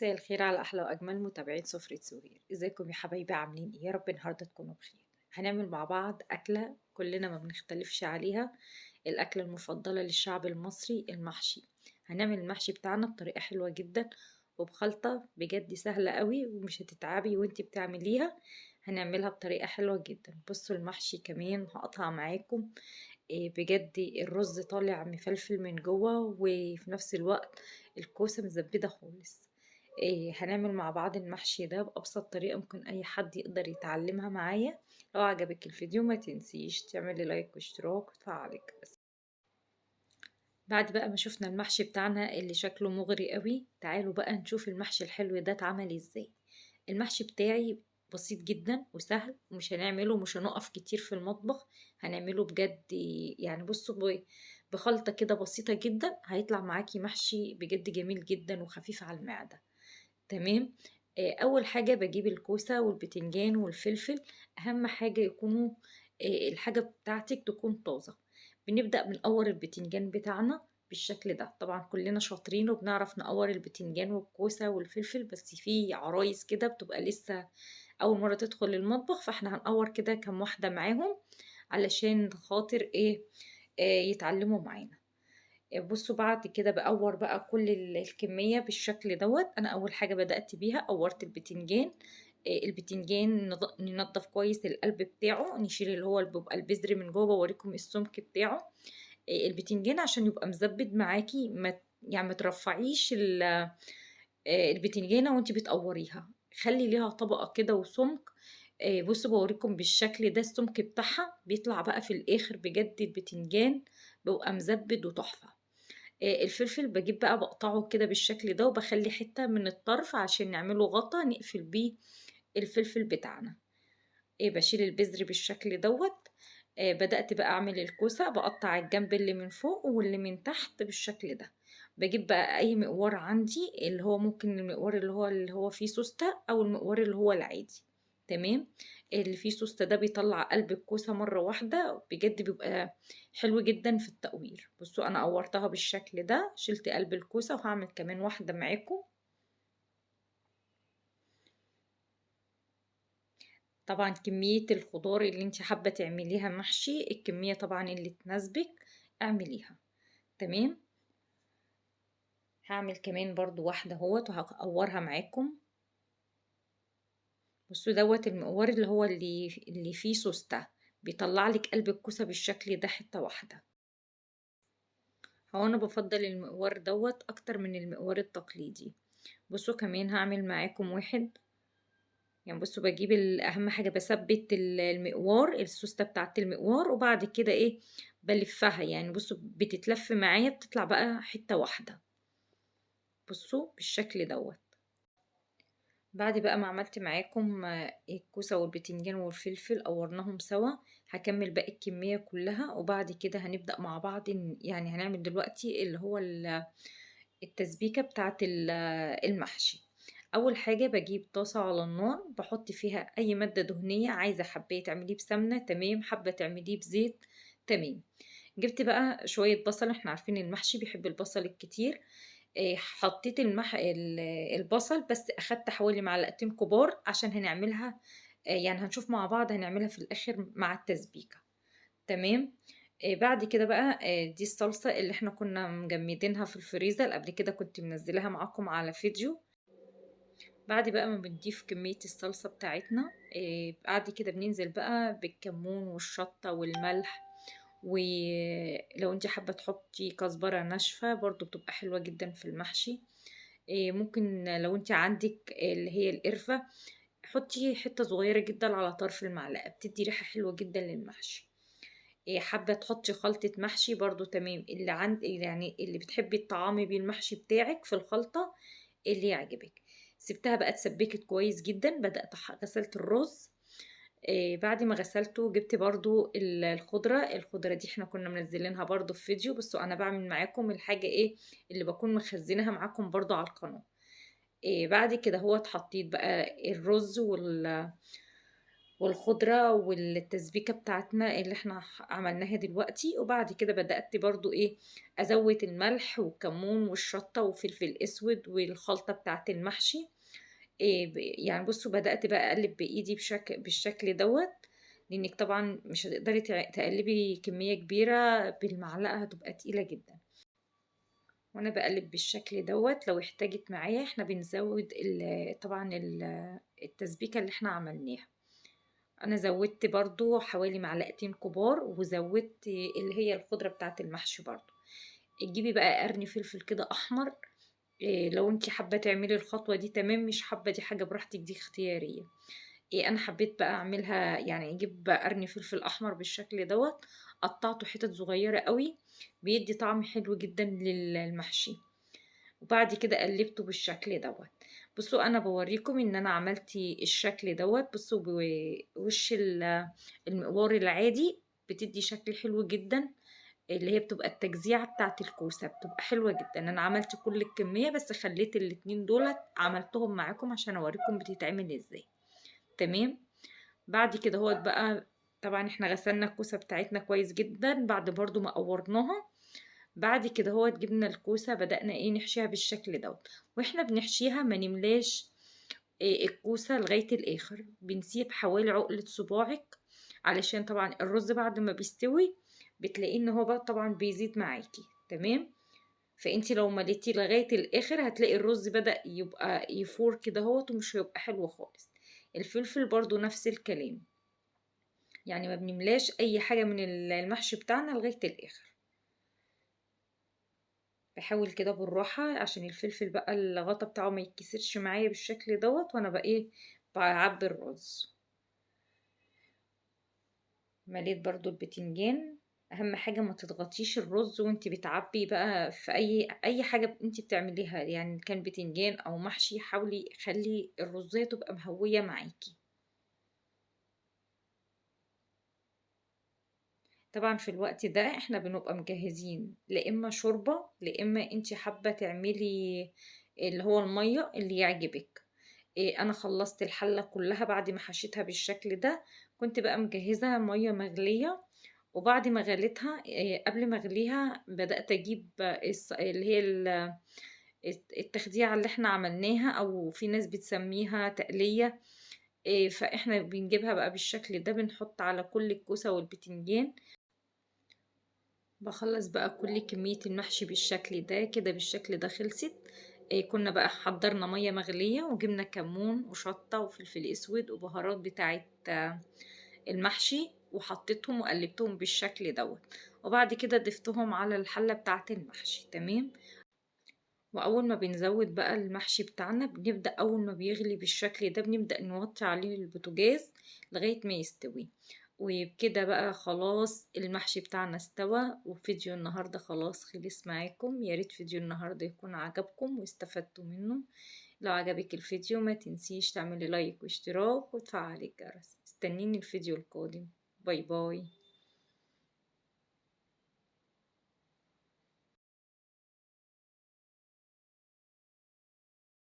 مساء الخير على احلى واجمل متابعين سفرة سهير. ازيكم يا حبايبي؟ عاملين ايه؟ يا رب النهارده تكونوا بخير. هنعمل مع بعض اكله كلنا ما بنختلفش عليها، الاكله المفضله للشعب المصري، المحشي. هنعمل المحشي بتاعنا بطريقه حلوه جدا وبخلطه بجد سهله قوي ومش هتتعبي وانتي بتعمليها. هنعملها بطريقه حلوه جدا. بصوا المحشي كمان هقطع معاكم. بجد الرز طالع مفلفل من جوه وفي نفس الوقت الكوسة مزبدة خالص. هنعمل مع بعض المحشي ده بأبسط طريقة ممكن أي حد يقدر يتعلمها معايا. لو عجبك الفيديو ما تنسيش تعملي لايك واشتراك وتفعلي الجرس. بعد بقى ما شفنا المحشي بتاعنا اللي شكله مغري قوي، تعالوا بقى نشوف المحشي الحلو ده اتعمل ازاي. المحشي بتاعي بسيط جدا وسهل ومش هنعمله، مش هنقف كتير في المطبخ. هنعمله بجد، يعني بصوا بخلطة كده بسيطة جدا هيطلع معاكي محشي بجد جميل جدا وخفيف على المعدة. تمام. اول حاجة بجيب الكوسة والبتنجان والفلفل. اهم حاجة يكونوا الحاجة بتاعتك تكون طازة. بنبدأ بنقور البتنجان بتاعنا بالشكل ده. طبعا كلنا شاطرين وبنعرف نقور البتنجان والكوسة والفلفل، بس في عرايس كده بتبقى لسه اول مرة تدخل المطبخ، فاحنا هنقور كده كام واحدة معاهم علشان خاطر ايه، يتعلموا معانا. بصوا بعد كده بقور بقى كل الكمية بالشكل دوت. انا اول حاجة بدأت بيها قورت البتنجان. البتنجان ننضف كويس القلب بتاعه، نشيل اللي هو اللي بيبقى البذر من جوه، بوريكم السمك بتاعه. البتنجان عشان يبقى مزبد معاكي يعني ما ترفعيش البتنجانة وانتي بتقوريها، خلي ليها طبقة كده وسمك. بصوا بوريكم بالشكل ده السمك بتاعها بيطلع بقى في الاخر. بجد البتنجان بيبقى مزبد وتحفة. الفلفل بجيب بقى بقطعه كده بالشكل ده وبخلي حتة من الطرف عشان نعمله غطا نقفل بيه الفلفل بتاعنا. بشيل البذر بالشكل دوت. بدأت بقى أعمل الكوسة، بقطع الجنب اللي من فوق واللي من تحت بالشكل ده. بجيب بقى أي مقوار عندي، اللي هو ممكن المقوار اللي هو فيه سوستة أو المقوار اللي هو العادي. تمام. اللي فيه سوستة ده بيطلع قلب الكوسة مرة واحدة، بجد بيبقى حلو جدا في التقوير. بصوا أنا قورتها بالشكل ده، شلت قلب الكوسة وهعمل كمان واحدة معاكم. طبعا كمية الخضار اللي انت حابة تعمليها محشي، الكمية طبعا اللي تناسبك اعمليها. تمام. هعمل كمان برضو واحدة اهوت وهقورها معاكم. بصوا دوت المقور اللي هو اللي فيه سوستة، بيطلع لك قلب الكوسة بالشكل ده حتة واحدة. هو انا بفضل المقور دوت اكتر من المقور التقليدي. بصوا كمان هعمل معاكم واحد. يعني بصوا بجيب اهم حاجة بثبت المقوار، السوستة بتاعت المقوار، وبعد كده ايه بلفها. يعني بصوا بتتلف معايا بتطلع بقى حتة واحدة. بصوا بالشكل دوت. بعد بقى ما عملت معاكم الكوسة والبتنجان والفلفل قورناهم سوا، هكمل باقي الكمية كلها. وبعد كده هنبدأ مع بعض يعني هنعمل دلوقتي اللي هو التسبيكة بتاعت المحشي. اول حاجة بجيب طاسة على النار، بحط فيها اي مادة دهنية، عايزة حبة تعمليه بسمنة تمام، حابة تعمليه بزيت تمام. جبت بقى شوية بصل، احنا عارفين المحشي بيحب البصل الكتير. حطيت البصل بس اخدت حوالي معلقتين كبار عشان هنعملها. يعني هنشوف مع بعض هنعملها في الاخر مع التسبيكة. تمام. بعد كده بقى دي الصلصة اللي احنا كنا مجمدينها في الفريزر قبل كده، كنت منزلها معاكم على فيديو. بعد بقى ما بنضيف كمية الصلصة بتاعتنا، بعد كده بننزل بقى بالكمون والشطة والملح. ولو انت حابة تحطي كزبرة ناشفة برضو بتبقى حلوة جدا في المحشي. ممكن لو انت عندك اللي هي القرفة، حطي حتة صغيرة جدا على طرف المعلقة، بتدي ريحة حلوة جدا للمحشي. حابة تحطي خلطة محشي برضو تمام. اللي يعني اللي بتحبي الطعام بالمحشي بتاعك في الخلطة اللي يعجبك. سبتها بقى اتسبكت كويس جدا. بدأت غسلت الرز. بعد ما غسلته جبت برضو الخضرة دي احنا كنا منزلينها برضو في فيديو، بس انا بعمل معاكم الحاجة ايه اللي بكون مخزنها معاكم برضو على القناة. بعد كده هو اتحطيت بقى الرز والخضرة والتسبيكة بتاعتنا اللي احنا عملناها دلوقتي. وبعد كده بدأت برضو ايه ازود الملح والكمون والشطة وفلفل اسود والخلطة بتاعت المحشي. إيه يعني بصوا بدأت بقى اقلب بايدي بالشكل دوت، لانك طبعا مش هتقدري تقلبي كمية كبيرة بالمعلقة، هتبقى تقيلة جدا. وانا بقلب بالشكل دوت، لو احتاجت معايا احنا بنزود طبعا التسبيكة اللي احنا عملناها. انا زودت برضو حوالي معلقتين كبار، وزودت اللي هي الخضرة بتاعت المحشي برضو. تجيبي بقى قرن فلفل كده احمر. لو انتي حابة تعملي الخطوة دي تمام، مش حابة دي حاجة براحتك، دي اختيارية. انا حبيت بقى اعملها، يعني اجيب قرن فلفل احمر بالشكل دوت، قطعته حتت صغيرة قوي، بيدي طعم حلو جدا للمحشي. وبعد كده قلبته بالشكل دوت. بصوا انا بوريكم ان انا عملت الشكل دوت. بصوا بوش المقوار العادي بتدي شكل حلو جدا، اللي هي بتبقى التجزيعة بتاعت الكوسة بتبقى حلوة جدا. انا عملت كل الكمية، بس خليت الاتنين دولت عملتهم معاكم عشان اوريكم بتتعمل ازاي. تمام. بعد كده هو بقى، طبعا احنا غسلنا الكوسة بتاعتنا كويس جدا بعد برضو ما قورناها. بعد كده هو جبنا الكوسة، بدأنا ايه نحشيها بالشكل دوت. واحنا بنحشيها ما نملاش إيه الكوسة لغاية الآخر، بنسيب حوالي عقلة صباعك، علشان طبعا الرز بعد ما بيستوي بتلاقيه ان هو بقى طبعا بيزيد معاكي. تمام. فانتي لو مليتي لغاية الآخر هتلاقي الرز بدأ يبقى يفور كده هوت، ومش هيبقى حلو خالص. الفلفل برضو نفس الكلام، يعني ما بنملاش اي حاجة من المحشي بتاعنا لغاية الآخر. بحاول كده بالراحة عشان الفلفل بقى الغطا بتاعه ما يتكسرش معايا بالشكل دوت، وانا بقى ايه بعبي الرز. مليت برضو البتنجان. اهم حاجة ما تضغطيش الرز وانت بتعبي بقى في اي حاجة انت بتعمليها، يعني كان بتنجان او محشي، حاولي خلي الرزية تبقى مهوية معاكي. طبعا في الوقت ده احنا بنبقى مجهزين لا اما شوربة، لا اما انت حابة تعملي اللي هو المية اللي يعجبك. انا خلصت الحلة كلها بعد ما حشيتها بالشكل ده. كنت بقى مجهزة مية مغلية، وبعد ما غليتها قبل ما اغليها بدأت اجيب اللي هي التخديعة اللي احنا عملناها، او في ناس بتسميها تقلية. فاحنا بنجيبها بقى بالشكل ده، بنحط على كل الكوسة والبتنجان. بخلص بقى كل كمية المحشي بالشكل ده كده، بالشكل ده خلصت. كنا بقى حضرنا مية مغلية، وجبنا كمون وشطة وفلفل اسود وبهارات بتاعت المحشي، وحطيتهم وقلبتهم بالشكل دوت. وبعد كده ضفتهم على الحلة بتاعت المحشي. تمام. واول ما بنزود بقى المحشي بتاعنا، بنبدأ اول ما بيغلي بالشكل ده بنبدأ نوطي عليه البوتاجاز لغاية ما يستوي. وبكده بقى خلاص المحشي بتاعنا استوى. وفيديو النهاردة خلاص خلص معاكم. يا ريت فيديو النهاردة يكون عجبكم واستفدتوا منه. لو عجبك الفيديو ما تنسيش تعملي لايك واشتراك وتفعلي الجرس. استنيني الفيديو القادم. باي باي.